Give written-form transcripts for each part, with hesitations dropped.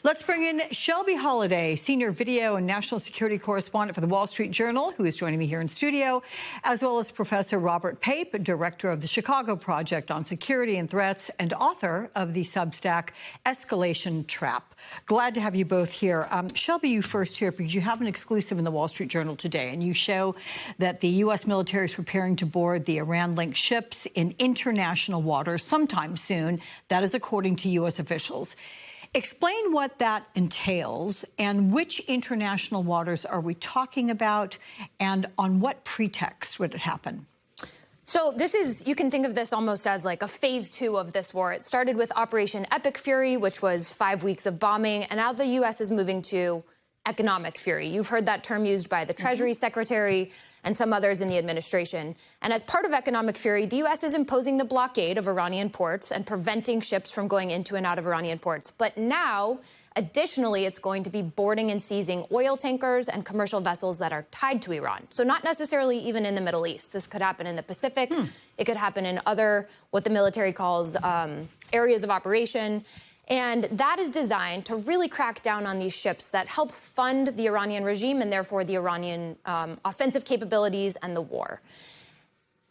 Let's bring in Shelby Holliday, senior video and national security correspondent for the Wall Street Journal, who is joining me here in studio, as well as Professor Robert Pape, director of the Chicago Project on Security and Threats and author of the Substack Escalation Trap. Glad to have you both here. Shelby, you first here because you have an exclusive in the Wall Street Journal today, and you show that the U.S. military is preparing to board the Iran-linked ships in international waters sometime soon. That is according to U.S. officials. Explain what that entails and which international waters are we talking about and on what pretext would it happen? So this is, you can think of this almost as like a phase 2 of this war. It started with Operation Epic Fury, which was 5 weeks of bombing, and now the U.S. is moving to economic fury. You've heard that term used by the Treasury Secretary and some others in the administration. And as part of economic fury, the U.S. is imposing the blockade of Iranian ports and preventing ships from going into and out of Iranian ports. But now, additionally, it's going to be boarding and seizing oil tankers and commercial vessels that are tied to Iran. So not necessarily even in the Middle East. This could happen in the Pacific. It could happen in other, what the military calls areas of operation. And that is designed to really crack down on these ships that help fund the Iranian regime and therefore the Iranian offensive capabilities and the war.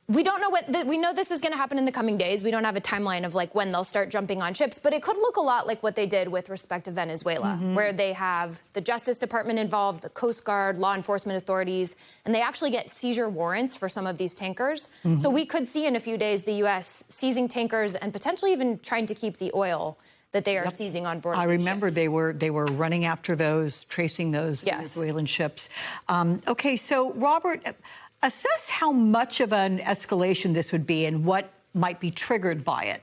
We don't know we know this is going to happen in the coming days. We don't have a timeline of like when they'll start jumping on ships, but it could look a lot like what they did with respect to Venezuela, where they have the Justice Department involved, the Coast Guard, law enforcement authorities, and they actually get seizure warrants for some of these tankers. So we could see in a few days the U.S. seizing tankers and potentially even trying to keep the oil that they are seizing on board. I remember they were running after those, tracing those Venezuelan ships. Okay, so Robert, assess how much of an escalation this would be and what might be triggered by it.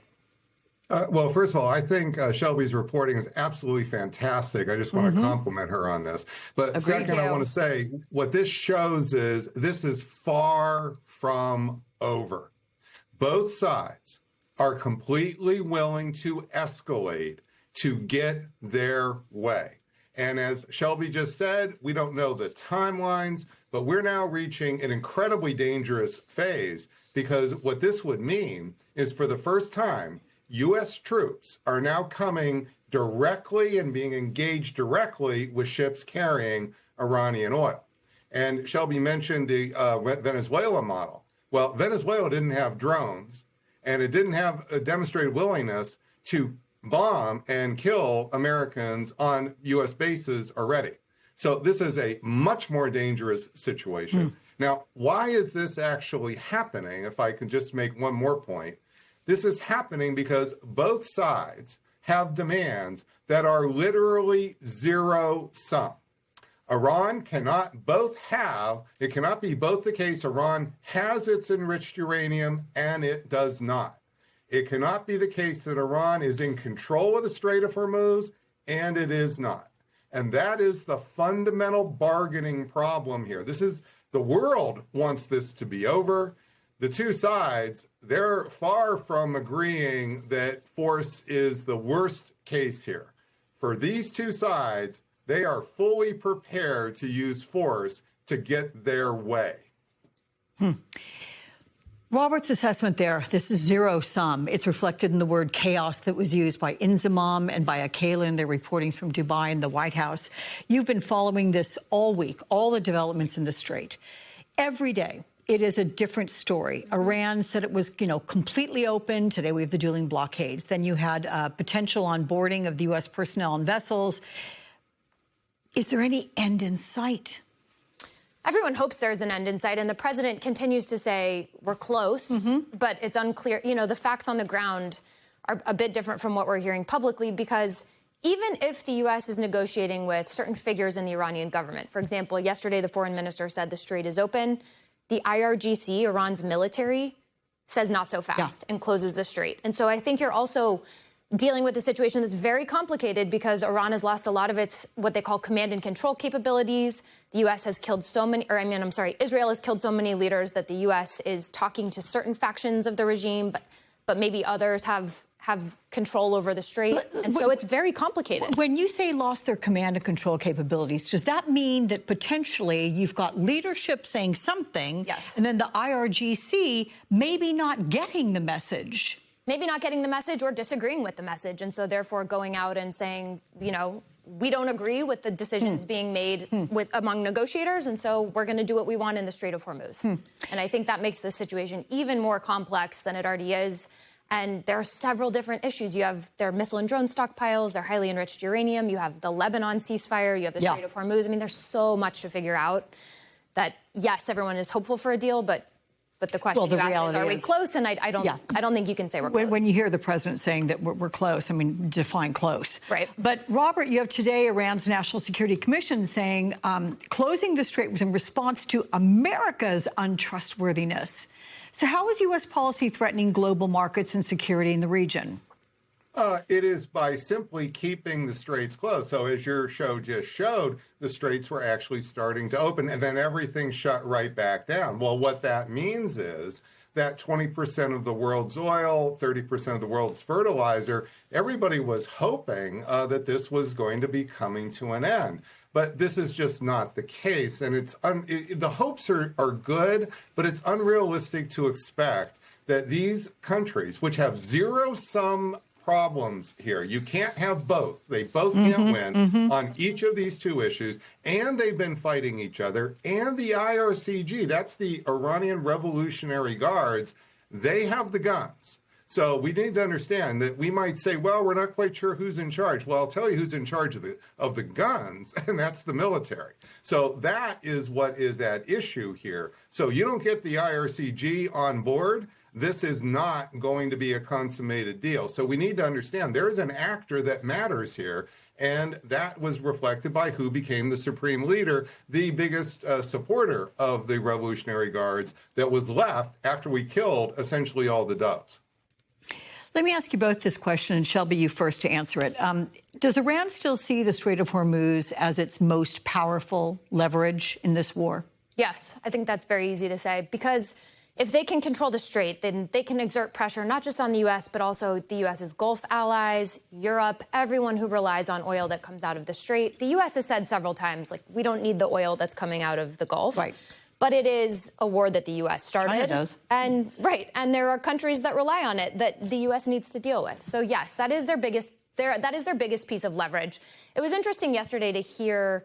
Well, first of all, I think Shelby's reporting is absolutely fantastic. I just want to compliment her on this. But second, I want to say what this shows is this is far from over. Both sides are completely willing to escalate to get their way. And as Shelby just said, we don't know the timelines, but we're now reaching an incredibly dangerous phase because what this would mean is for the first time, U.S. troops are now coming directly and being engaged directly with ships carrying Iranian oil. And Shelby mentioned the Venezuela model. Well, Venezuela didn't have drones, and it didn't have a demonstrated willingness to bomb and kill Americans on U.S. bases already. So this is a much more dangerous situation. Now, why is this actually happening? If I can just make one more point. This is happening because both sides have demands that are literally zero sum. Iran cannot it cannot be both the case Iran has its enriched uranium and it does not. It cannot be the case that Iran is in control of the Strait of Hormuz and it is not. And that is the fundamental bargaining problem here. The world wants this to be over. The two sides, they're far from agreeing that force is the worst case here. For these two sides, they are fully prepared to use force to get their way. Robert's assessment there, this is zero sum. It's reflected in the word chaos that was used by Inzamam and by Akela in their reportings from Dubai and the White House. You've been following this all week, all the developments in the Strait. Every day, it is a different story. Iran said it was, completely open. Today we have the dueling blockades. Then you had potential onboarding of the U.S. personnel and vessels. Is there any end in sight? Everyone hopes there's an end in sight, and the president continues to say we're close, but it's unclear. The facts on the ground are a bit different from what we're hearing publicly because even if the U.S. is negotiating with certain figures in the Iranian government, for example, yesterday the foreign minister said the strait is open, the IRGC, Iran's military, says not so fast and closes the strait. And so I think you're also dealing with a situation that's very complicated because Iran has lost a lot of its what they call command and control capabilities. The U.S. has killed Israel has killed so many leaders that the U.S. is talking to certain factions of the regime, but maybe others have control over the strait. And so it's very complicated. When you say lost their command and control capabilities, does that mean that potentially you've got leadership saying something and then the IRGC maybe not getting the message? Maybe not getting the message or disagreeing with the message. And so therefore going out and saying, we don't agree with the decisions being made among negotiators, and so we're going to do what we want in the Strait of Hormuz. And I think that makes the situation even more complex than it already is. And there are several different issues. You have their missile and drone stockpiles, their highly enriched uranium, you have the Lebanon ceasefire, you have the Strait of Hormuz. I mean, there's so much to figure out that, yes, everyone is hopeful for a deal, but the question you asked is, are we close? And I don't think you can say we're close. When you hear the president saying that we're close, I mean, define close. Right. But, Robert, you have today Iran's National Security Commission saying closing the strait was in response to America's untrustworthiness. So how is U.S. policy threatening global markets and security in the region? It is by simply keeping the straits closed. So as your show just showed, the straits were actually starting to open and then everything shut right back down. Well, what that means is that 20% of the world's oil, 30% of the world's fertilizer, everybody was hoping that this was going to be coming to an end. But this is just not the case. And the hopes are good, but it's unrealistic to expect that these countries, which have zero-sum problems here. You can't have both. They both can't win on each of these two issues, and they've been fighting each other. And the IRCG, that's the Iranian Revolutionary Guards, they have the guns. So we need to understand that we might say, well, we're not quite sure who's in charge. Well, I'll tell you who's in charge of the guns, and that's the military. So that is what is at issue here. So you don't get the IRCG on board, this is not going to be a consummated deal. So we need to understand there is an actor that matters here, and that was reflected by who became the supreme leader, the biggest supporter of the Revolutionary Guards that was left after we killed essentially all the doves. Let me ask you both this question, and Shelby, you first to answer it. Does Iran still see the Strait of Hormuz as its most powerful leverage in this war? Yes, I think that's very easy to say, because if they can control the strait, then they can exert pressure not just on the U.S., but also the U.S.'s Gulf allies, Europe, everyone who relies on oil that comes out of the strait. The U.S. has said several times, like, we don't need the oil that's coming out of the Gulf. Right. But it is a war that the U.S. started. China does. And there are countries that rely on it that the U.S. needs to deal with. So yes, that is their biggest piece of leverage. It was interesting yesterday to hear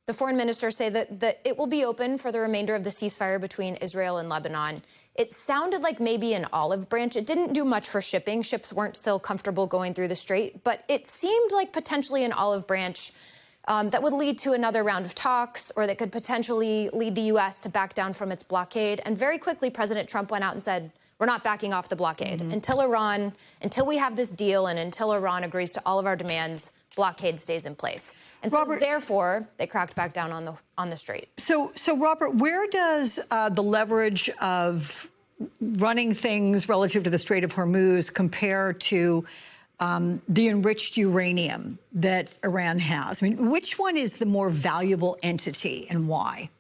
the foreign minister say that it will be open for the remainder of the ceasefire between Israel and Lebanon. It sounded like maybe an olive branch. It didn't do much for shipping. Ships weren't still comfortable going through the strait, but it seemed like potentially an olive branch that would lead to another round of talks, or that could potentially lead the U.S. to back down from its blockade. And very quickly, President Trump went out and said, we're not backing off the blockade. Until we have this deal and until Iran agrees to all of our demands, blockade stays in place. And so, Robert, therefore, they cracked back down on the strait. So Robert, where does the leverage of running things relative to the Strait of Hormuz compare to the enriched uranium that Iran has? I mean, which one is the more valuable entity and why?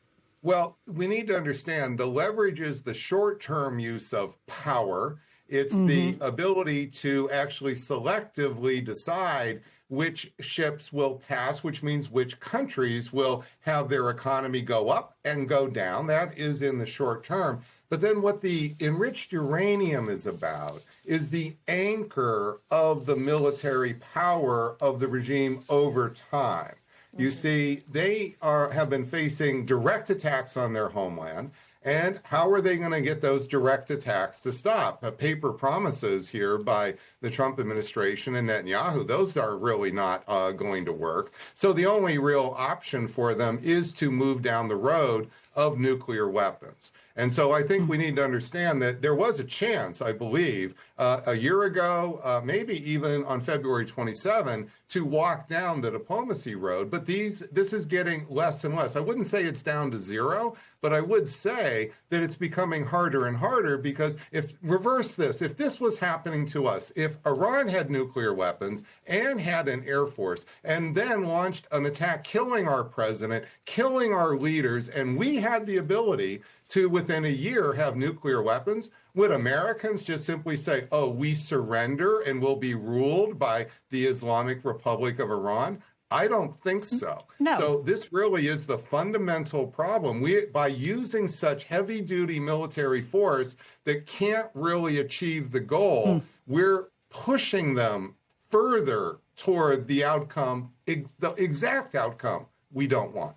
Well, we need to understand the leverage is the short-term use of power. It's the ability to actually selectively decide which ships will pass, which means which countries will have their economy go up and go down. That is in the short term. But then what the enriched uranium is about is the anchor of the military power of the regime over time. You see, they have been facing direct attacks on their homeland. And how are they going to get those direct attacks to stop? Paper promises here by the Trump administration and Netanyahu, those are really not going to work. So the only real option for them is to move down the road of nuclear weapons. And so I think we need to understand that there was a chance, I believe, a year ago, maybe even on February 27, to walk down the diplomacy road. But this is getting less and less. I wouldn't say it's down to zero, but I would say that it's becoming harder and harder, because reverse this, if this was happening to us, if Iran had nuclear weapons and had an air force and then launched an attack killing our president, killing our leaders, and we had the ability to, within a year, have nuclear weapons, would Americans just simply say, oh, we surrender and will be ruled by the Islamic Republic of Iran? I don't think so. No. So this really is the fundamental problem. By using such heavy-duty military force that can't really achieve the goal, we're pushing them further toward the outcome, the exact outcome we don't want.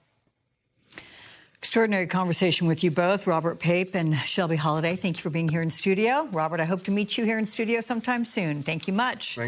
Extraordinary conversation with you both, Robert Pape and Shelby Holliday. Thank you for being here in studio. Robert, I hope to meet you here in studio sometime soon. Thank you much.